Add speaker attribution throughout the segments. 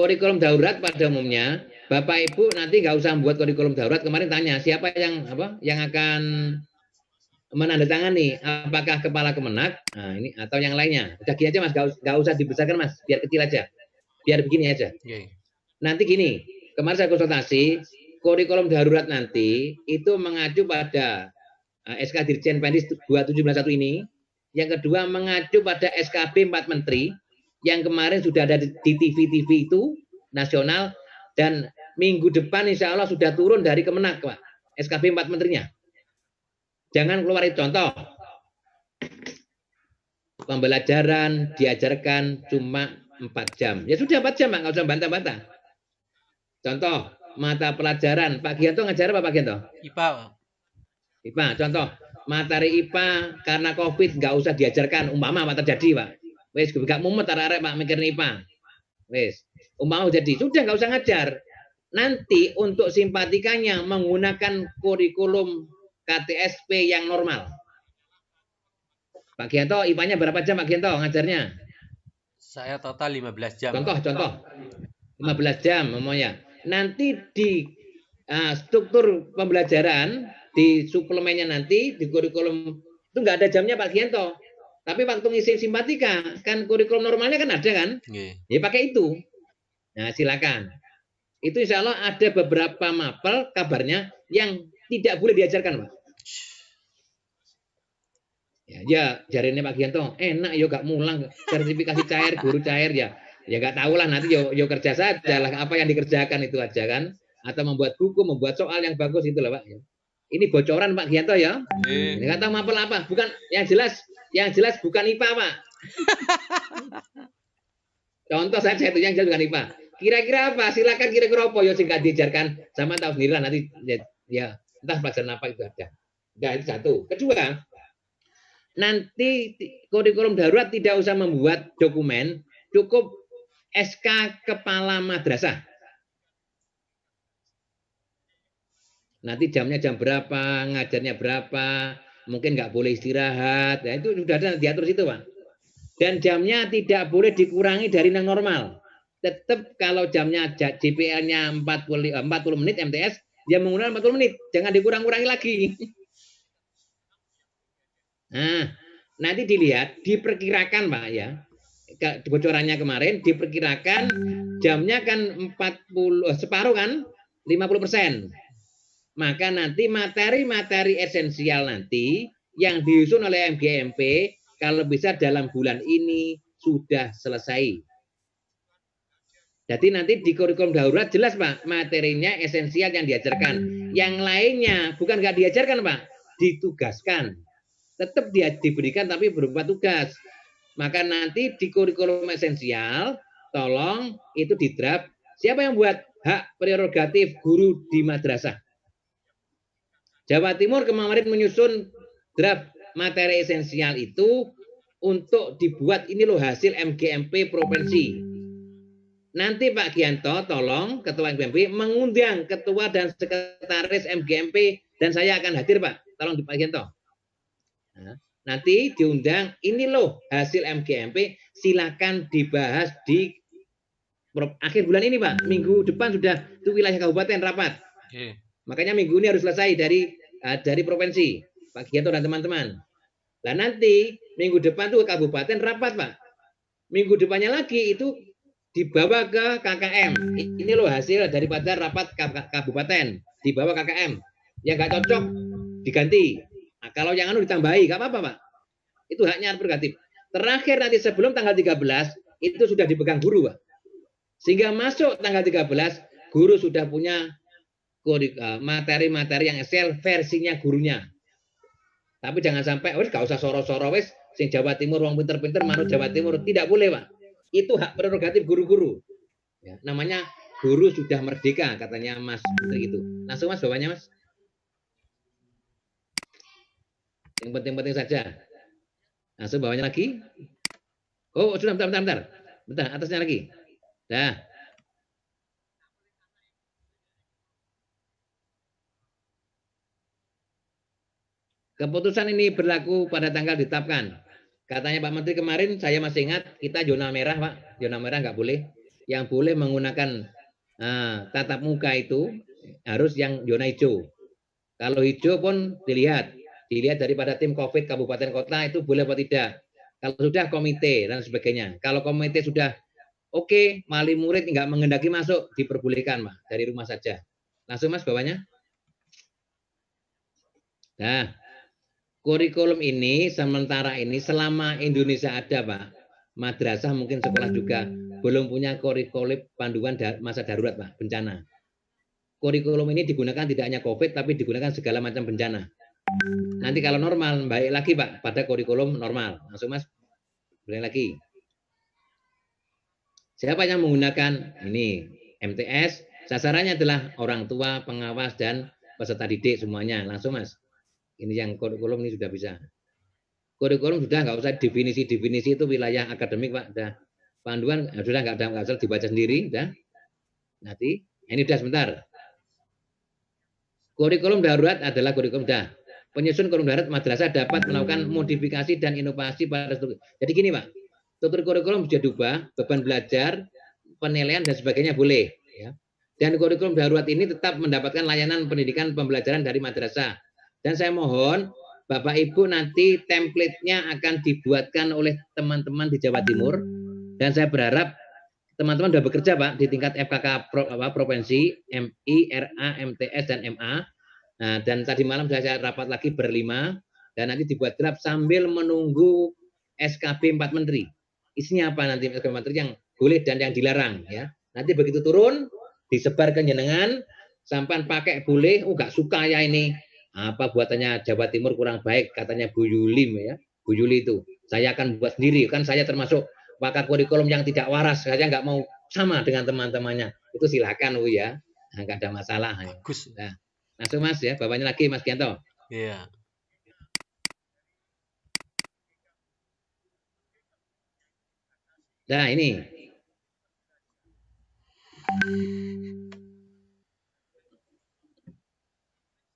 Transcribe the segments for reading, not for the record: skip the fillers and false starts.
Speaker 1: kurikulum darurat pada umumnya, Bapak Ibu nanti nggak usah membuat kurikulum darurat. Kemarin tanya siapa yang akan menandatangani, apakah kepala Kemenak, nah ini atau yang lainnya. Udah gini aja Mas, nggak usah dibesarkan Mas, biar kecil aja, biar begini aja. Nanti gini, kemarin saya konsultasi, kurikulum darurat nanti itu mengacu pada SK Dirjen Pendis 2791 ini, yang kedua mengacu pada SKB 4 Menteri, yang kemarin sudah ada di TV-TV itu, nasional, dan minggu depan insya Allah sudah turun dari Kemenak, Pak, SKB 4 Menterinya. Jangan keluar itu contoh. Pembelajaran diajarkan cuma 4 jam. Ya sudah 4 jam, Pak, nggak usah bantah-bantah. Contoh, mata pelajaran. Pak Gianto ngajar apa Pak Gianto?
Speaker 2: IPA.
Speaker 1: IPA. Contoh, materi IPA karena COVID nggak usah diajarkan. Umpama apa terjadi, Pak? Wes, gak mumet arek Pak mikirin IPA. Wes, umpama jadi. Sudah nggak usah ngajar. Nanti untuk simpatikanya menggunakan kurikulum KTSP yang normal. Pak Gianto, IPA-nya berapa jam Pak Gianto ngajarnya?
Speaker 2: Saya total 15 jam.
Speaker 1: Contoh. 15 jam umumnya. Nanti di struktur pembelajaran, di suplemennya nanti, di kurikulum, itu nggak ada jamnya Pak Gianto. Tapi waktu ngisi simpatika, kan kurikulum normalnya kan ada kan? Ya pakai itu. Nah silakan. Itu insya Allah ada beberapa mapel kabarnya yang tidak boleh diajarkan Pak. Ya jarinya Pak Gianto, enak yo gak mulang, sertifikasi cair, guru cair ya gak tahu lah nanti yo kerja saja lah apa yang dikerjakan itu aja kan, atau membuat buku, membuat soal yang bagus itulah Pak. Ini bocoran Pak Gianto ya. Ini kata mapel apa? Bukan yang jelas bukan IPA Pak. Contoh saya itu yang jelas bukan IPA. Kira-kira apa? Silakan kira-kira apa yo sing gak diajarkan sama tahu sendiri lah nanti ya entah pelajaran apa itu ada. Nah, itu satu. Kedua, nanti kurikulum darurat tidak usah membuat dokumen, cukup SK kepala madrasah. Nanti jamnya jam berapa, ngajarnya berapa, mungkin nggak boleh istirahat, ya itu sudah ada diatur situ Pak. Dan jamnya tidak boleh dikurangi dari yang normal. Tetap kalau jamnya JPL-nya 40 menit MTS, ya menggunakan 40 menit, jangan dikurang-kurangi lagi. Nah, nanti dilihat, diperkirakan Pak ya, bocorannya kemarin diperkirakan jamnya kan 40, separuh kan, 50%. Maka nanti materi-materi esensial nanti yang disusun oleh MGMP, kalau bisa dalam bulan ini sudah selesai. Jadi nanti di kurikulum darurat jelas Pak, materinya esensial yang diajarkan. Yang lainnya bukan nggak diajarkan Pak, ditugaskan. Tetap dia diberikan tapi berupa tugas. Maka nanti di kurikulum esensial, tolong itu di draft. Siapa yang buat hak prerogatif guru di madrasah? Jawa Timur kemarin menyusun draft materi esensial itu untuk dibuat ini loh hasil MGMP provinsi. Nanti Pak Gianto tolong Ketua MGMP mengundang Ketua dan Sekretaris MGMP dan saya akan hadir Pak. Tolong di Pak Gianto. Nah, nanti diundang ini loh hasil MGMP, silakan dibahas di akhir bulan ini Pak. Minggu depan sudah itu wilayah kabupaten rapat. Makanya minggu ini harus selesai dari provinsi Pak Gianto dan teman-teman. Nah nanti minggu depan tuh kabupaten rapat Pak. Minggu depannya lagi itu dibawa ke KKM. Ini loh hasil daripada rapat kabupaten, dibawa KKM. Yang nggak cocok diganti. Nah, kalau yang ditambahi, nggak apa-apa Pak. Itu haknya prerogatif. Terakhir nanti sebelum tanggal 13, itu sudah dipegang guru Pak. Sehingga masuk tanggal 13, guru sudah punya materi-materi yang esensial versinya gurunya. Tapi jangan sampai, wes gak usah soro-soro wes, sing Jawa Timur wong pinter-pinter manut Jawa Timur, tidak boleh Pak. Itu hak prerogatif guru-guru. Ya, namanya guru sudah merdeka katanya Mas gitu. Langsung Mas bawahnya Mas. Yang penting-penting saja. Langsung bawahnya lagi. Oh sudah bentar. Bentar atasnya lagi. Dah. Keputusan ini berlaku pada tanggal ditetapkan. Katanya Pak Menteri kemarin, saya masih ingat, kita zona merah Pak. Zona merah nggak boleh. yang boleh menggunakan tatap muka itu harus yang zona hijau. Kalau hijau pun dilihat daripada tim COVID kabupaten kota itu boleh atau tidak. Kalau sudah komite dan sebagainya. Kalau komite sudah oke, wali murid nggak menghendaki masuk, diperbolehkan, Pak, dari rumah saja. Langsung, Mas, bawahnya. Nah, kurikulum ini sementara ini selama Indonesia ada, Pak, madrasah mungkin sekolah juga belum punya kurikulum panduan masa darurat, Pak, bencana. Kurikulum ini digunakan tidak hanya COVID, tapi digunakan segala macam bencana. Nanti kalau normal, baik lagi, Pak, pada kurikulum normal. Langsung, Mas, boleh lagi. Siapa yang menggunakan ini MTS? Sasarannya adalah orang tua, pengawas, dan peserta didik semuanya. Langsung, Mas. Ini yang kurikulum ini sudah bisa. Kurikulum sudah nggak usah definisi itu wilayah akademik, Pak. Sudah panduan sudah nggak usah dibaca sendiri, sudah. Nanti ini sudah sebentar. Kurikulum darurat adalah kurikulum dah. Penyusun kurikulum darurat madrasah dapat melakukan modifikasi dan inovasi pada struktur. Jadi gini, Pak. Struktur kurikulum bisa diubah, beban belajar, penilaian dan sebagainya boleh, ya. Dan kurikulum darurat ini tetap mendapatkan layanan pendidikan pembelajaran dari madrasah. Dan saya mohon Bapak Ibu nanti template-nya akan dibuatkan oleh teman-teman di Jawa Timur. Dan saya berharap teman-teman sudah bekerja, Pak, di tingkat FKK provinsi, MI, RA, MTS, dan MA. Nah, dan tadi malam saya rapat lagi berlima, dan nanti dibuat draft sambil menunggu SKB 4 Menteri. Isinya apa nanti SKB 4 Menteri yang boleh dan yang dilarang, ya. Nanti begitu turun, disebar ke jenengan, sampai pakai boleh, gak suka ya ini, apa buatannya Jawa Timur kurang baik, katanya Bu Yuli, ya. Bu Yuli itu, saya akan buat sendiri, kan saya termasuk pakar kurikulum yang tidak waras, saya nggak mau sama dengan teman-temannya. Itu silakan, Bu, ya. Nah, nggak ada masalah.
Speaker 2: Bagus.
Speaker 1: Nah, langsung, Mas, ya, bapaknya lagi, Mas Gianto.
Speaker 2: Iya.
Speaker 1: Nah, ini.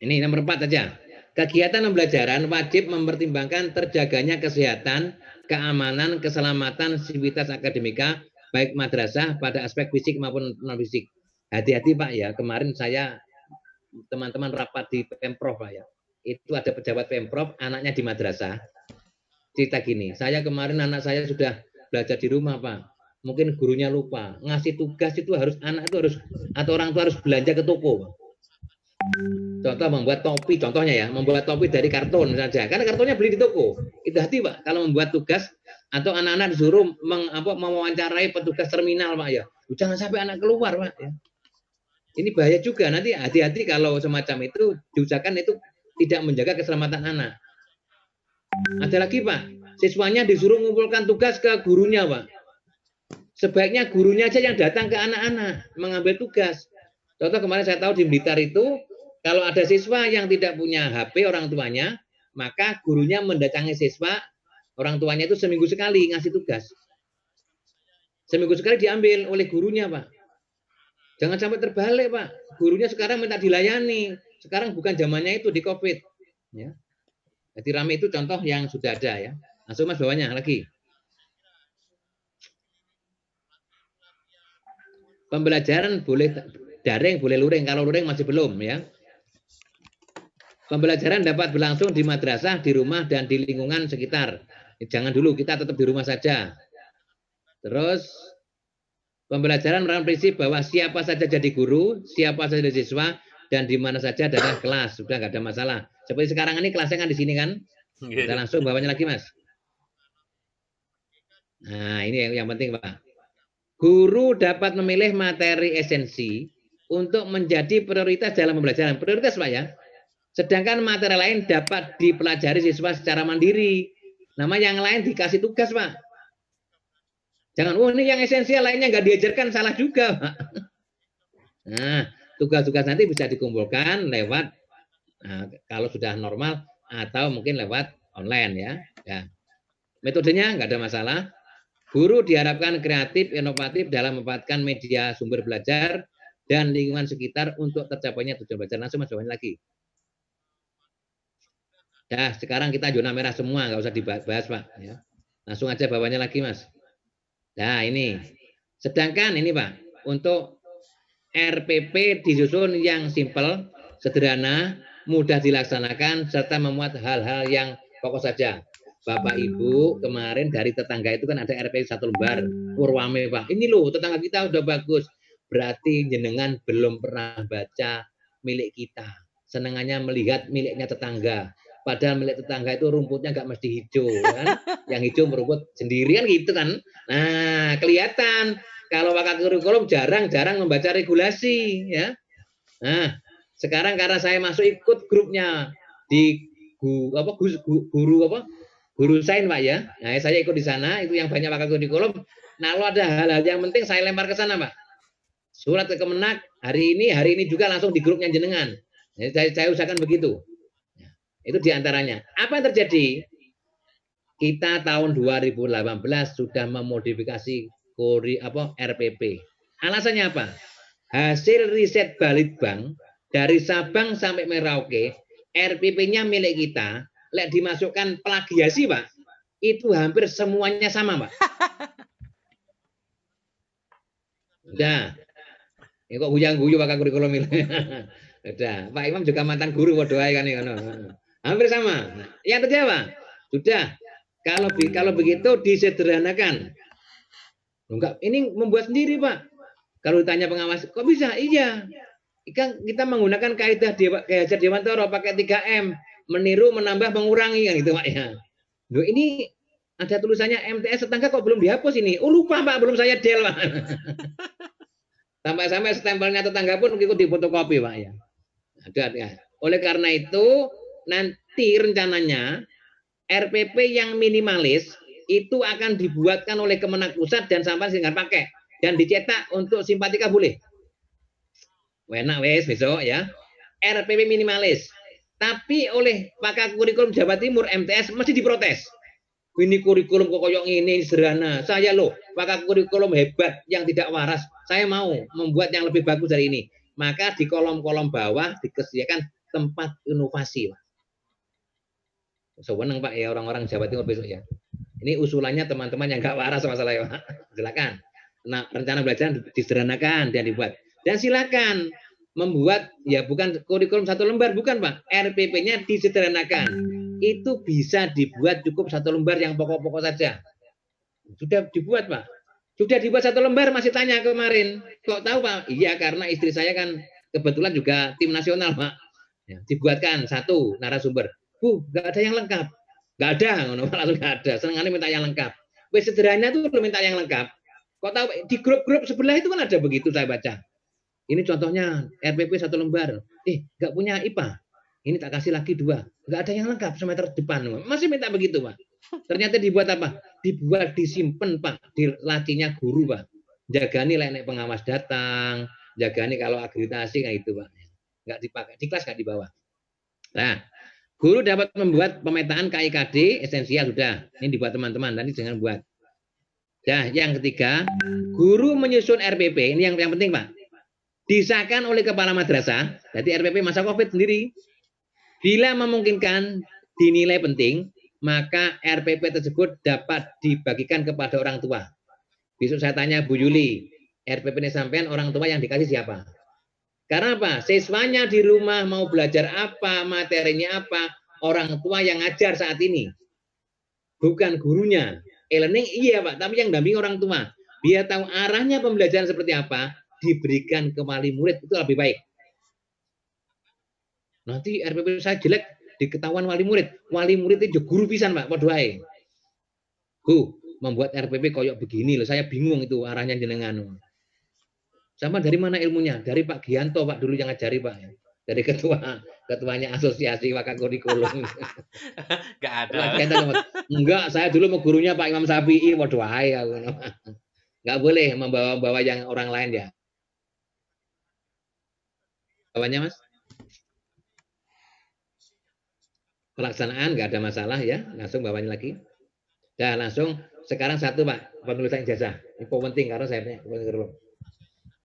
Speaker 1: Ini nomor 4 saja. Kegiatan pembelajaran wajib mempertimbangkan terjaganya kesehatan, keamanan, keselamatan, sivitas akademika, baik madrasah pada aspek fisik maupun non-fisik. Hati-hati, Pak, ya. Kemarin saya, teman-teman rapat di Pemprov, Pak, ya. Itu ada pejabat Pemprov, anaknya di madrasah. Cerita gini, saya kemarin anak saya sudah belajar di rumah, Pak. Mungkin gurunya lupa. Ngasih tugas itu harus, anak itu harus, atau orang tua harus belanja ke toko, Pak. Contoh membuat topi, contohnya ya, membuat topi dari karton saja. Karena kartonnya beli di toko. Itu hati, Pak, kalau membuat tugas atau anak-anak disuruh mewawancarai petugas terminal, Pak, ya. Jangan sampai anak keluar, Pak, ya. Ini bahaya juga. Nanti hati-hati kalau semacam itu diusahakan itu tidak menjaga keselamatan anak. Ada lagi, Pak, siswanya disuruh mengumpulkan tugas ke gurunya, Pak. Sebaiknya gurunya aja yang datang ke anak-anak mengambil tugas. Contoh kemarin saya tahu di Blitar itu, kalau ada siswa yang tidak punya HP orang tuanya, maka gurunya mendatangi siswa, orang tuanya itu seminggu sekali ngasih tugas. Seminggu sekali diambil oleh gurunya, Pak. Jangan sampai terbalik, Pak. Gurunya sekarang minta dilayani. Sekarang bukan zamannya itu di COVID. Ya. Jadi rame itu contoh yang sudah ada, ya. Langsung, Mas, bawahnya lagi. Pembelajaran boleh daring, boleh luring. Kalau luring masih belum, ya. Pembelajaran dapat berlangsung di madrasah, di rumah, dan di lingkungan sekitar. Jangan dulu, kita tetap di rumah saja. Terus, pembelajaran merupakan prinsip bahwa siapa saja jadi guru, siapa saja jadi siswa, dan di mana saja adalah kelas. Sudah nggak ada masalah. Seperti sekarang ini kelasnya kan di sini kan. Kita langsung bawahnya lagi, Mas. Nah, ini yang penting, Pak. Guru dapat memilih materi esensi untuk menjadi prioritas dalam pembelajaran. Prioritas, Pak, ya. Sedangkan materi lain dapat dipelajari siswa secara mandiri. Nama yang lain dikasih tugas, Pak. Jangan, ini yang esensial lainnya nggak diajarkan, salah juga, Pak. Nah, tugas-tugas nanti bisa dikumpulkan lewat, kalau sudah normal, atau mungkin lewat online, ya. Ya. Metodenya nggak ada masalah. Guru diharapkan kreatif, inovatif dalam memanfaatkan media sumber belajar dan lingkungan sekitar untuk tercapainya tujuan belajar. Langsung, Mas, bawahnya lagi. Ya, sekarang kita zona merah semua, nggak usah dibahas, Pak. Ya. Langsung aja bawahnya lagi, Mas. Nah, ini Sedangkan ini Pak, untuk RPP disusun yang simpel, sederhana, mudah dilaksanakan, serta memuat hal-hal yang pokok saja. Bapak Ibu, kemarin dari tetangga itu kan ada RPP 1 lembar, Purwame Pak. Ini loh, tetangga kita udah bagus. Berarti jenengan belum pernah baca milik kita. Senangannya melihat miliknya tetangga. Padahal milik tetangga itu rumputnya nggak mesti hijau, kan? Yang hijau merumput sendirian gitu kan. Nah, kelihatan kalau pakar kurikulum jarang-jarang membaca regulasi, ya. Nah, sekarang karena saya masuk ikut grupnya di guru sains Pak ya. Nah, saya ikut di sana, itu yang banyak pakar kurikulum. Nah, kalau ada hal-hal yang penting saya lempar ke sana Pak. Surat ke Kemenak hari ini juga langsung di grupnya jenengan. Jadi saya usahakan begitu. Itu diantaranya. Apa yang terjadi? Kita tahun 2018 sudah memodifikasi RPP. Alasannya apa? Hasil riset Balitbank dari Sabang sampai Merauke, RPP-nya milik kita, lek dimasukkan plagiasi, Pak, itu hampir semuanya sama, Pak. Udah. Ini kok guyang-guyu pakai kurikulum ini. Udah. Pak Imam juga mantan guru, waduh kan ini. Hampir sama. Nah, yang terjadi apa? Sudah. Kalau begitu disederhanakan. Enggak, ini membuat sendiri, Pak. Kalau ditanya pengawas, kok bisa? Iya. Kita menggunakan kaidah Hajar Dewantara pakai 3M, meniru, menambah, mengurangi kan gitu, Pak ya. Loh, ini ada tulisannya MTS tetangga kok belum dihapus ini. Oh, lupa, Pak, belum saya del, Pak. Sampai stempelnya tetangga pun ikut difotokopi, Pak ya. Ada. Oleh karena itu, nanti rencananya RPP yang minimalis itu akan dibuatkan oleh Kemenak Pusat dan sampai sehingga pakai dan dicetak untuk simpatika boleh. Enak wes besok ya. RPP minimalis. Tapi oleh pakar kurikulum Jawa Timur MTS mesti diprotes. Ini kurikulum kok koyok ini sederhana. Saya loh pakar kurikulum hebat yang tidak waras. Saya mau membuat yang lebih bagus dari ini. Maka di kolom-kolom bawah disediakan tempat inovasi. Sewenang Pak ya orang-orang Jawa Timur besok ya. Ini usulannya teman-teman yang nggak waras masalahnya Pak. Silakan. Nah, rencana belajar disederhanakan dan dibuat. Dan silakan membuat ya bukan kurikulum 1 lembar, bukan Pak. RPP-nya disederhanakan. Itu bisa dibuat cukup 1 lembar yang pokok-pokok saja. Sudah dibuat Pak. Sudah dibuat 1 lembar masih tanya kemarin. Kok tahu Pak? Iya karena istri saya kan kebetulan juga tim nasional Pak. Ya, dibuatkan 1 narasumber. Bu, nggak ada yang lengkap. Nggak ada, langsung nggak ada. Senangannya minta yang lengkap. Wes sederhana tuh minta yang lengkap. Kok tahu di grup-grup sebelah itu kan ada begitu saya baca. Ini contohnya RPP 1 lembar. Nggak punya IPA. Ini tak kasih lagi 2. Nggak ada yang lengkap semeter depan. Masih minta begitu Pak. Ternyata dibuat apa? Dibuat disimpan Pak. Di lacinya guru Pak. Jagani nek pengawas datang. Jagani kalau akreditasi kayak itu Pak. Nggak dipakai. Di kelas nggak dibawa. Nah, guru dapat membuat pemetaan KIKD esensial sudah. Ini dibuat teman-teman. Nanti jangan buat. Nah, yang ketiga, guru menyusun RPP. Ini yang penting, Pak. Disahkan oleh kepala madrasah. Jadi RPP masa COVID sendiri. Bila memungkinkan dinilai penting, maka RPP tersebut dapat dibagikan kepada orang tua. Besok saya tanya Bu Yuli, RPP ini sampean orang tua yang dikasih siapa? Karena apa? Siswanya di rumah mau belajar apa, materinya apa, orang tua yang ngajar saat ini. Bukan gurunya. E-learning iya Pak, tapi yang damping orang tua. Biar tahu arahnya pembelajaran seperti apa, diberikan ke wali murid itu lebih baik. Nanti RPP saya jelek, diketahuan wali murid. Wali murid itu guru pisan Pak, padha ae. Bu, membuat RPP koyok begini loh, saya bingung itu arahnya jenengan. Sama dari mana ilmunya? Dari Pak Gianto Pak dulu yang ngajari Pak. Dari ketuanya asosiasi wakak kurikulum.
Speaker 2: Enggak ada.
Speaker 1: Enggak, saya dulu mau gurunya Pak Imam Syafi'i, waduh wae aku. Enggak boleh membawa-bawa yang orang lain ya. Bawanya Mas? Pelaksanaan enggak ada masalah ya, langsung bawanya lagi. Dan langsung sekarang 1 Pak, penulisan ijazah. Ini penting karena saya punya